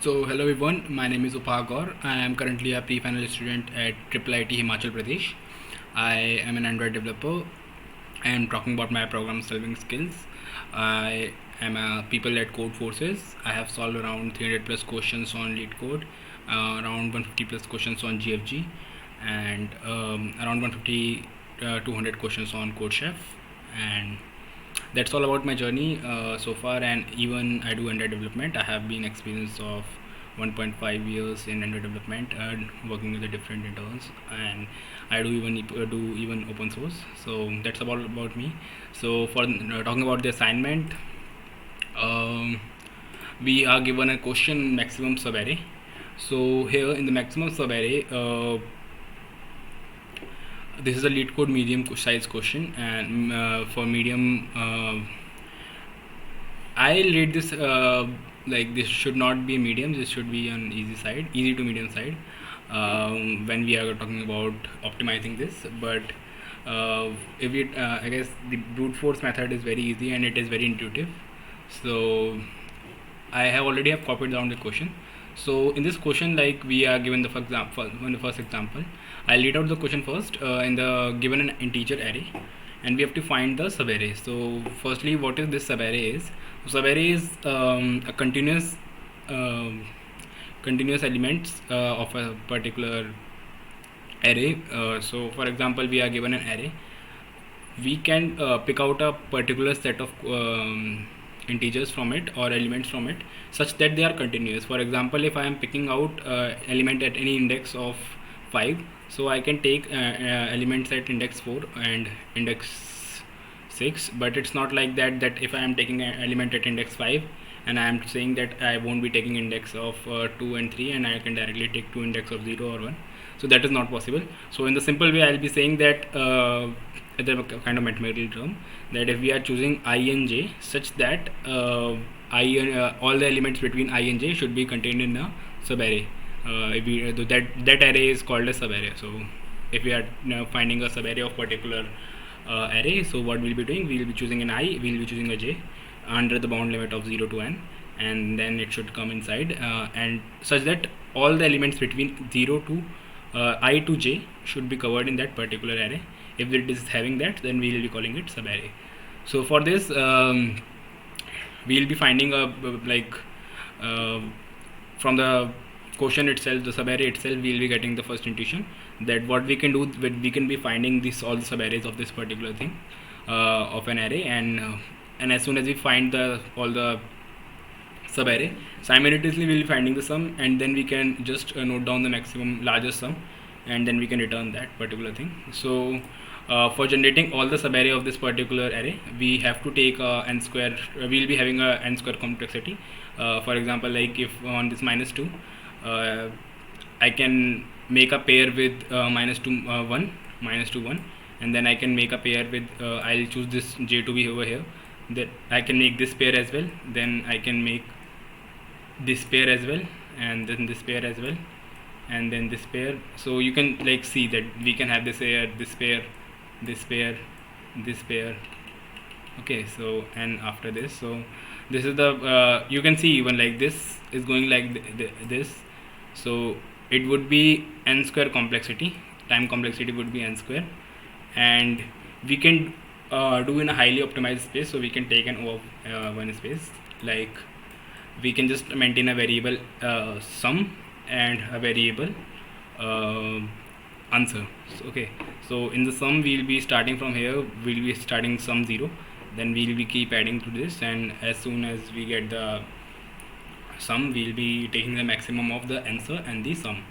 So hello everyone, my name is Upagor. I am currently a pre-final student at IIIT Himachal Pradesh. I am an Android developer and talking about my program solving skills. I am a people-led code forces. I have solved around 300 plus questions on Leetcode, around 150 plus questions on GFG, and around 150 200 questions on CodeChef. And that's all about my journey so far. And even I do Android development. I have been experience of 1.5 years in Android development and working with the different interns, and I do even open source. So that's about me. So for talking about the assignment, um, we are given a question maximum subarray. So here in the maximum subarray, this is a Leetcode medium size question, and for medium, I'll rate this like this should not be medium. This should be on easy to medium side. When we are talking about optimizing this, but if it, I guess the brute force method is very easy and it is very intuitive. So I have already have copied down the question. So in this question, like we are given the first example, I'll read out the question first. In the given an integer array, and we have to find the subarray. So firstly, what is this subarray is? Subarray is a continuous elements of a particular array. So for example, we are given an array. We can pick out a particular set of integers from it or elements from it such that they are continuous. For example, if I am picking out element at any index of 5, so I can take elements at index 4 and index 6, but it's not like that if I am taking an element at index 5 and I am saying that I won't be taking index of 2 and 3 and I can directly take 2 index of 0 or 1. So that is not possible. So in the simple way, I'll be saying that the kind of mathematical term, that if we are choosing I and j such that all the elements between I and j should be contained in a subarray. If we that array is called a subarray. So if we are finding a subarray of particular array, so what we'll be doing, we'll be choosing an I, we'll be choosing a j under the bound limit of 0 to n, and then it should come inside and such that all the elements between 0 to I to j should be covered in that particular array. If it is having that, then we will be calling it subarray. So for this, we will be finding a from the question itself, the subarray itself, we will be getting the first intuition that what we can do, we can be finding this all the subarrays of this particular thing of an array, and as soon as we find all the subarray, simultaneously we will be finding the sum, and then we can just note down the maximum largest sum, and then we can return that particular thing. So for generating all the subarray of this particular array, we have to take n square. We'll be having a n square complexity. For example, like if on this minus 2, I can make a pair with minus 2 1, and then I can make a pair with I'll choose this j to be over here. That I can make this pair as well. Then I can make this pair as well, and then this pair as well, and then this pair. So you can like see that we can have this pair, this pair, this pair, this pair. Okay, so and after this, so this is the you can see even like this is going like this. So it would be n square complexity, time complexity would be n square, and we can do in a highly optimized space. So we can take an O of 1 space, like we can just maintain a variable sum and a variable answer. So, okay, so in the sum we'll be starting from here, we'll be starting sum 0, then we'll be keep adding to this, and as soon as we get the sum, we'll be taking the maximum of the answer and the sum.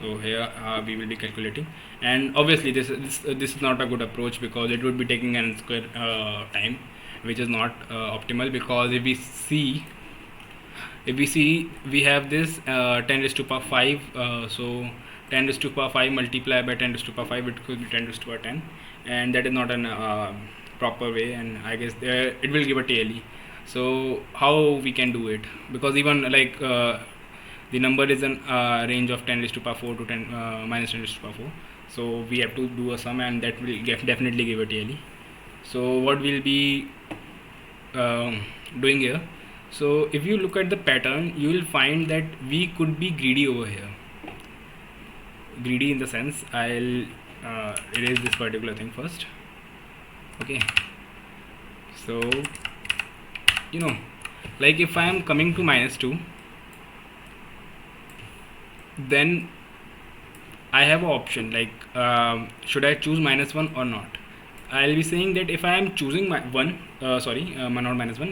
So here we will be calculating, and obviously this is not a good approach because it would be taking n square time, which is not optimal, because if we see we have this 10 raised to power 5, so 10 raised to power 5 multiplied by 10 raised to power 5, it could be 10 raised to power 10, and that is not an proper way, and I guess it will give a TLE. So how we can do it, because even like the number is in range of 10 raised to power 4 to 10 minus 10 raised to power 4, so we have to do a sum, and that will definitely give a TLE. So what we'll be doing here, So if you look at the pattern, you will find that we could be greedy over here. Greedy in the sense, I'll erase this particular thing first. Okay, so like if I am coming to -2, then I have an option like should I choose -1 or not. I'll be saying that if I am choosing not -1,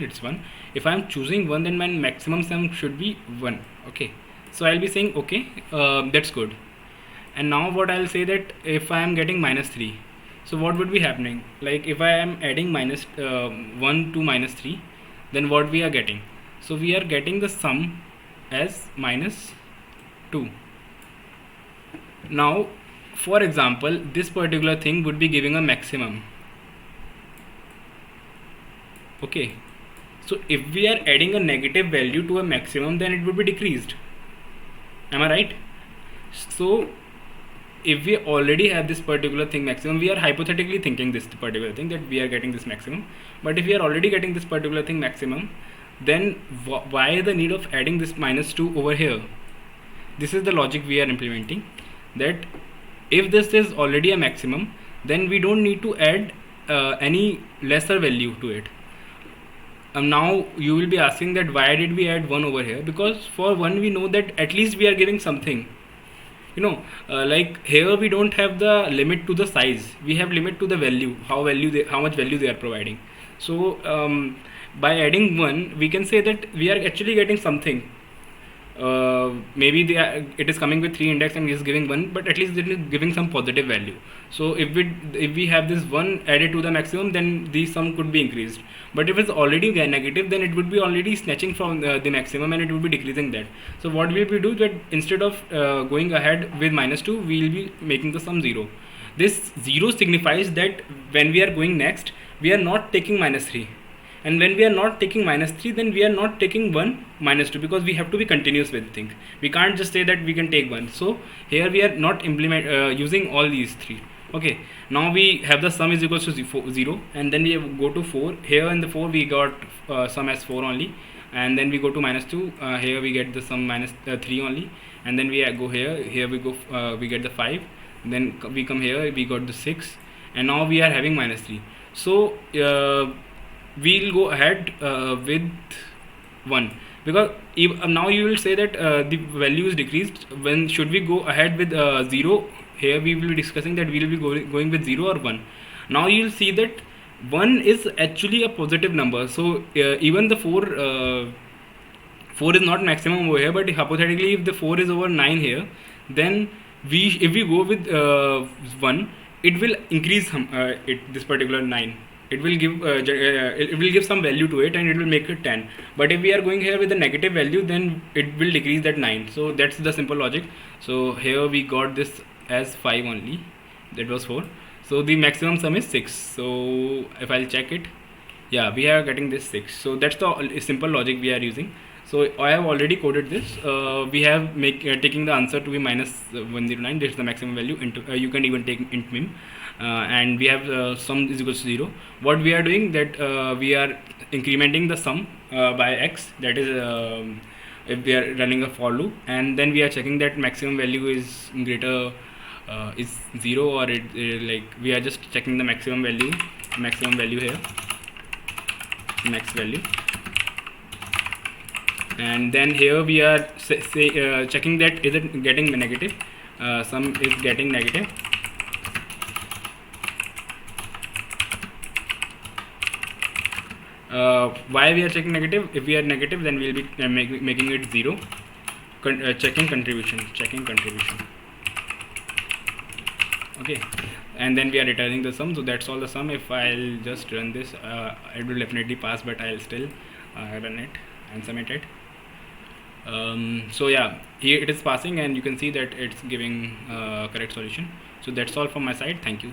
it's 1. If I am choosing 1, then my maximum sum should be 1. Okay, so I'll be saying okay, that's good. And now what I'll say that if I am getting -3, so what would be happening? Like if I am adding -1 to -3, then what we are getting? So we are getting the sum as -2. Now for example, this particular thing would be giving a maximum. Okay, so if we are adding a negative value to a maximum, then it would be decreased. Am I right? So if we already have this particular thing maximum, we are hypothetically thinking this particular thing that we are getting this maximum. But if we are already getting this particular thing maximum, then why the need of adding this -2 over here? This is the logic we are implementing, that if this is already a maximum, then we don't need to add any lesser value to it. Now you will be asking that why did we add 1 over here? Because for 1 we know that at least we are giving something. Like here we don't have the limit to the size, we have limit to the value, how much value they are providing. So by adding 1, we can say that we are actually getting something. Maybe it is coming with 3 index and is giving 1, but at least it is giving some positive value. So if we have this 1 added to the maximum, then the sum could be increased. But if it's already negative, then it would be already snatching from the maximum and it would be decreasing that. So what will we do, that instead of going ahead with -2, we will be making the sum 0. This 0 signifies that when we are going next, we are not taking -3. And when we are not taking -3, then we are not taking 1 -2, because we have to be continuous with things. We can't just say that we can take 1. So here we are not using all these 3. Okay, now we have the sum is equals to 0, and then we go to 4. Here in the 4 we got sum as 4 only, and then we go to -2. Here we get the sum -3 only, and then we go here we go we get the 5. Then we come here, we got the 6, and now we are having -3. So we'll go ahead with 1, because now you will say that the value is decreased. When should we go ahead with 0? Here we will be discussing that we will be going with 0 or 1. Now you will see that 1 is actually a positive number. So even the 4 is not maximum over here, but hypothetically if the 4 is over 9 here, then if we go with 1, it will increase this particular 9. It will give some value to it, and it will make it 10. But if we are going here with a negative value, then it will decrease that 9. So that's the simple logic. So here we got this as 5 only, that was 4. So the maximum sum is 6. So if I'll check it, yeah, we are getting this 6. So that's the simple logic we are using. So I have already coded this. We have taking the answer to be -109. This is the maximum value. You can even take int min, and we have sum is equals to 0. What we are doing, that we are incrementing the sum by x. That is if we are running a for loop, and then we are checking that maximum value is greater is 0, or like we are just checking the maximum value here, max value. And then here we are checking that is it getting negative, sum is getting negative. Why we are checking negative? If we are negative, then we will be making it 0. Checking contribution. Okay, and then we are returning the sum. So that's all the sum. If I'll just run this, it will definitely pass, but I'll still run it and submit it. So yeah, here it is passing, and you can see that it's giving correct solution. So that's all from my side. Thank you.